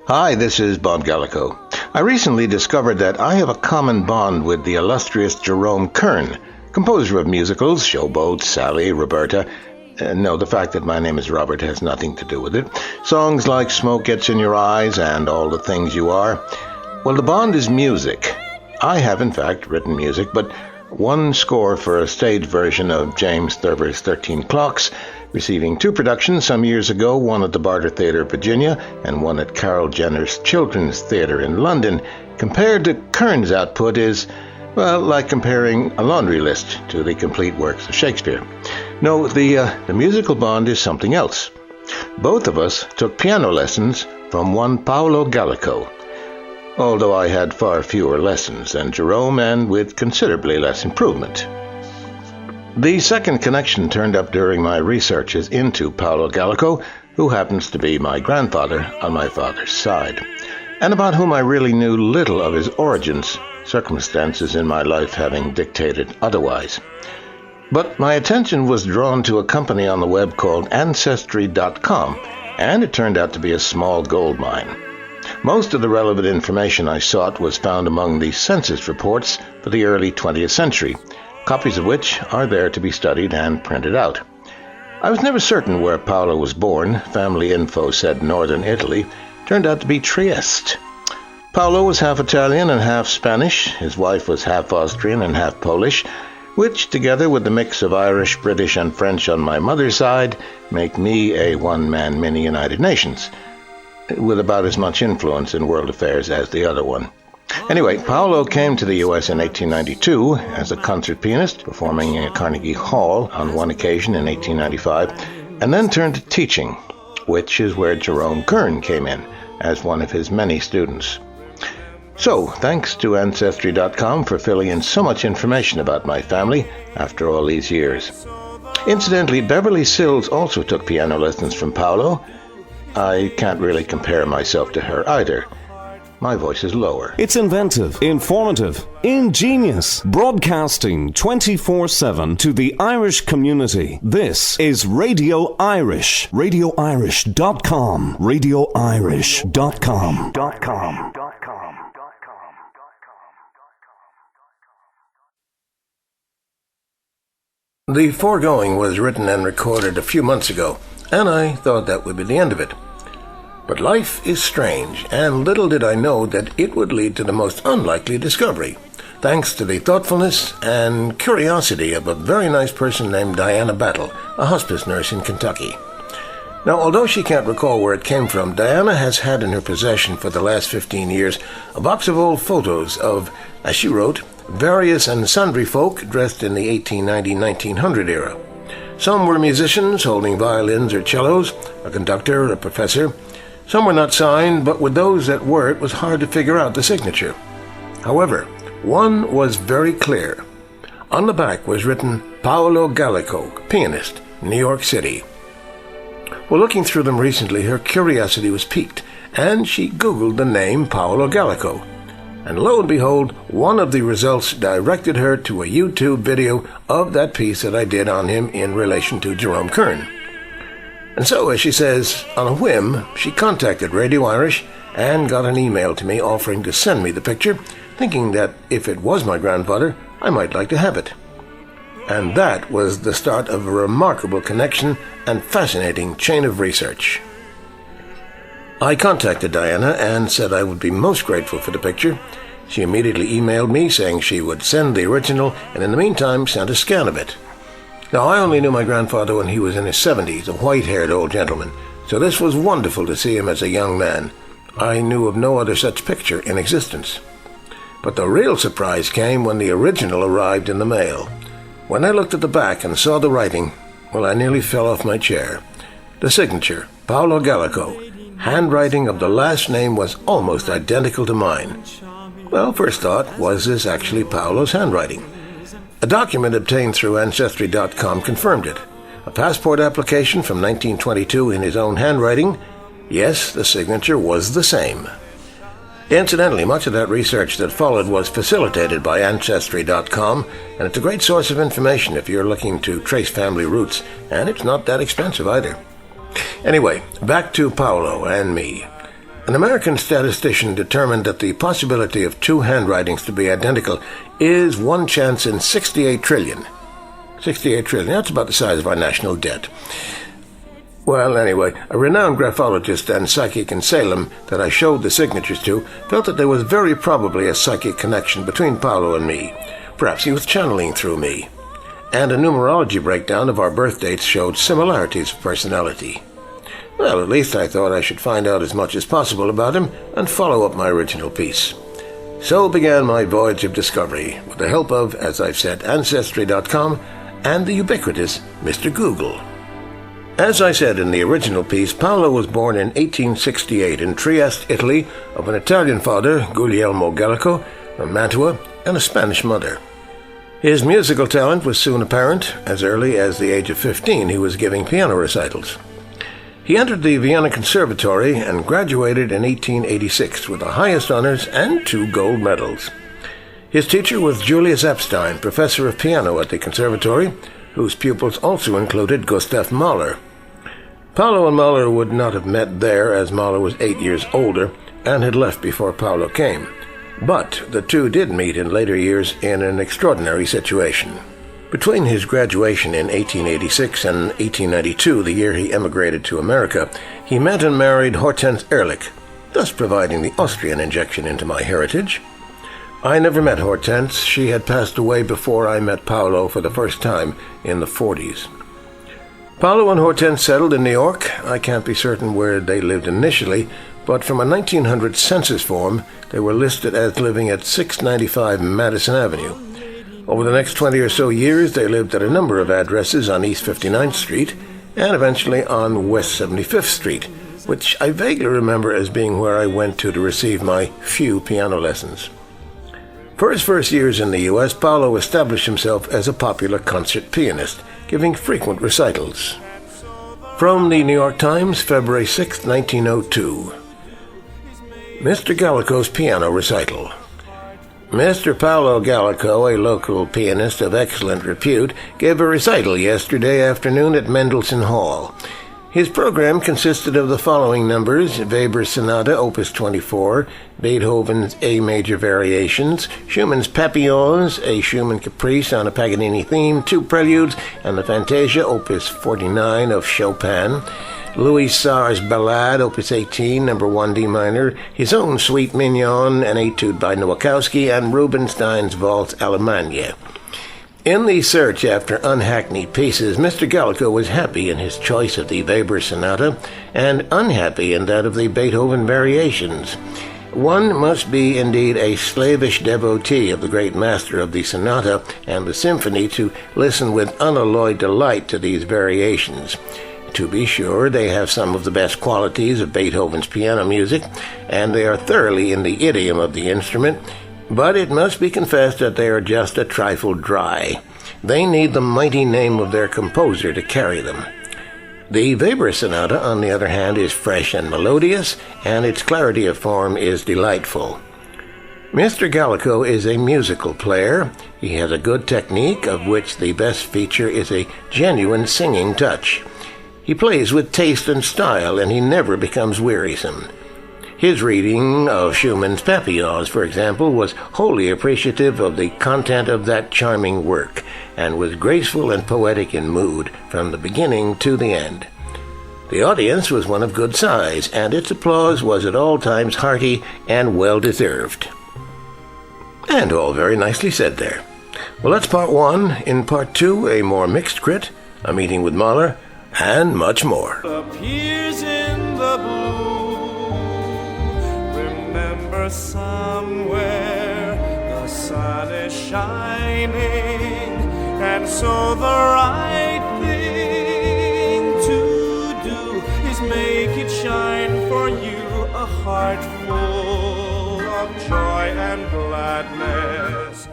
Hi, this is Bob Gallico. I recently discovered that I have a common bond with the illustrious Jerome Kern, composer of musicals, Showboat, Sally, Roberta. No, the fact that my name is Robert has nothing to do with it. Songs like Smoke Gets in Your Eyes and All the Things You Are. Well, the bond is music. I have, in fact, written music, but one score for a stage version of James Thurber's 13 Clocks, receiving 2 productions some years ago, one at the Barter Theatre of Virginia and one at Carol Jenner's Children's Theatre in London, compared to Kern's output is, well, like comparing a laundry list to the complete works of Shakespeare. No, the musical bond is something else. Both of us took piano lessons from one Paolo Gallico, although I had far fewer lessons than Jerome and with considerably less improvement. The second connection turned up during my researches into Paolo Gallico, who happens to be my grandfather on my father's side, and about whom I really knew little of his origins, circumstances in my life having dictated otherwise. But my attention was drawn to a company on the web called Ancestry.com, and it turned out to be a small gold mine. Most of the relevant information I sought was found among the census reports for the early 20th century, copies of which are there to be studied and printed out. I was never certain where Paolo was born. Family info said northern Italy. Turned out to be Trieste. Paolo was half Italian and half Spanish. His wife was half Austrian and half Polish, which, together with the mix of Irish, British, and French on my mother's side, make me a one-man mini United Nations, with about as much influence in world affairs as the other one. Anyway, Paolo came to the U.S. in 1892 as a concert pianist, performing at Carnegie Hall on one occasion in 1895, and then turned to teaching, which is where Jerome Kern came in as one of his many students. So, thanks to Ancestry.com for filling in so much information about my family after all these years. Incidentally, Beverly Sills also took piano lessons from Paolo. I can't really compare myself to her either. My voice is lower. It's inventive, informative, ingenious, broadcasting 24/7 to the Irish community. This is Radio Irish. RadioIrish.com. RadioIrish.com. The foregoing was written and recorded a few months ago, and I thought that would be the end of it. But life is strange, and little did I know that it would lead to the most unlikely discovery, thanks to the thoughtfulness and curiosity of a very nice person named Diana Battle, a hospice nurse in Kentucky. Now, although she can't recall where it came from, Diana has had in her possession for the last 15 years a box of old photos of, as she wrote, various and sundry folk dressed in the 1890-1900 era. Some were musicians holding violins or cellos, a conductor, a professor. Some were not signed, but with those that were, it was hard to figure out the signature. However, one was very clear. On the back was written, Paolo Gallico, pianist, New York City. Well, looking through them recently, her curiosity was piqued, and she Googled the name Paolo Gallico. And lo and behold, one of the results directed her to a YouTube video of that piece that I did on him in relation to Jerome Kern. And so, as she says, on a whim, she contacted Radio Irish and got an email to me offering to send me the picture, thinking that if it was my grandfather, I might like to have it. And that was the start of a remarkable connection and fascinating chain of research. I contacted Diana and said I would be most grateful for the picture. She immediately emailed me saying she would send the original and in the meantime sent a scan of it. Now, I only knew my grandfather when he was in his 70s, a white-haired old gentleman, so this was wonderful to see him as a young man. I knew of no other such picture in existence. But the real surprise came when the original arrived in the mail. When I looked at the back and saw the writing, well, I nearly fell off my chair. The signature, Paolo Gallico, handwriting of the last name was almost identical to mine. Well, first thought, was this actually Paolo's handwriting? A document obtained through Ancestry.com confirmed it. A passport application from 1922 in his own handwriting. Yes, the signature was the same. Incidentally, much of that research that followed was facilitated by Ancestry.com, and it's a great source of information if you're looking to trace family roots, and it's not that expensive either. Anyway, back to Paolo and me. An American statistician determined that the possibility of two handwritings to be identical is one chance in 68 trillion. 68 trillion, that's about the size of our national debt. Well, anyway, a renowned graphologist and psychic in Salem that I showed the signatures to felt that there was very probably a psychic connection between Paolo and me. Perhaps he was channeling through me. And a numerology breakdown of our birth dates showed similarities of personality. Well, at least I thought I should find out as much as possible about him and follow up my original piece. So began my voyage of discovery with the help of, as I've said, Ancestry.com and the ubiquitous Mr. Google. As I said in the original piece, Paolo was born in 1868 in Trieste, Italy, of an Italian father, Guglielmo Gallico, from Mantua, and a Spanish mother. His musical talent was soon apparent. As early as the age of 15, he was giving piano recitals. He entered the Vienna Conservatory and graduated in 1886 with the highest honors and 2 gold medals. His teacher was Julius Epstein, professor of piano at the conservatory, whose pupils also included Gustav Mahler. Paolo and Mahler would not have met there, as Mahler was 8 years older and had left before Paolo came. But the two did meet in later years in an extraordinary situation. Between his graduation in 1886 and 1892, the year he emigrated to America, he met and married Hortense Ehrlich, thus providing the Austrian injection into my heritage. I never met Hortense. She had passed away before I met Paolo for the first time in the 40s. Paolo and Hortense settled in New York. I can't be certain where they lived initially, but from a 1900 census form, they were listed as living at 695 Madison Avenue. Over the next 20 or so years, they lived at a number of addresses on East 59th Street and eventually on West 75th Street, which I vaguely remember as being where I went to receive my few piano lessons. For his first years in the U.S., Paolo established himself as a popular concert pianist, giving frequent recitals. From the New York Times, February 6, 1902. Mr. Gallico's piano recital. Mr. Paolo Gallico, a local pianist of excellent repute, gave a recital yesterday afternoon at Mendelssohn Hall. His program consisted of the following numbers: Weber's Sonata, Opus 24, Beethoven's A Major Variations, Schumann's Papillons, a Schumann Caprice on a Paganini theme, 2 preludes, and the Fantasia, Opus 49 of Chopin, Louis Sarre's Ballade, Opus 18, number 1 D minor, his own Suite Mignon, an etude by Nowakowski, and Rubinstein's Valse Allemagne. In the search after unhackneyed pieces, Mr. Gallico was happy in his choice of the Weber Sonata and unhappy in that of the Beethoven Variations. One must be indeed a slavish devotee of the great master of the sonata and the symphony to listen with unalloyed delight to these variations. To be sure, they have some of the best qualities of Beethoven's piano music, and they are thoroughly in the idiom of the instrument, but it must be confessed that they are just a trifle dry. They need the mighty name of their composer to carry them. The Weber Sonata, on the other hand, is fresh and melodious, and its clarity of form is delightful. Mr. Gallico is a musical player. He has a good technique, of which the best feature is a genuine singing touch. He plays with taste and style, and he never becomes wearisome. His reading of Schumann's Papillons, for example, was wholly appreciative of the content of that charming work, and was graceful and poetic in mood from the beginning to the end. The audience was one of good size, and its applause was at all times hearty and well-deserved. And all very nicely said there. Well, that's part 1. In part 2, a more mixed crit, a meeting with Mahler, and much more. Appears in the blue. Remember, somewhere the sun is shining, and so the right thing to do is make it shine for you, a heart full of joy and gladness.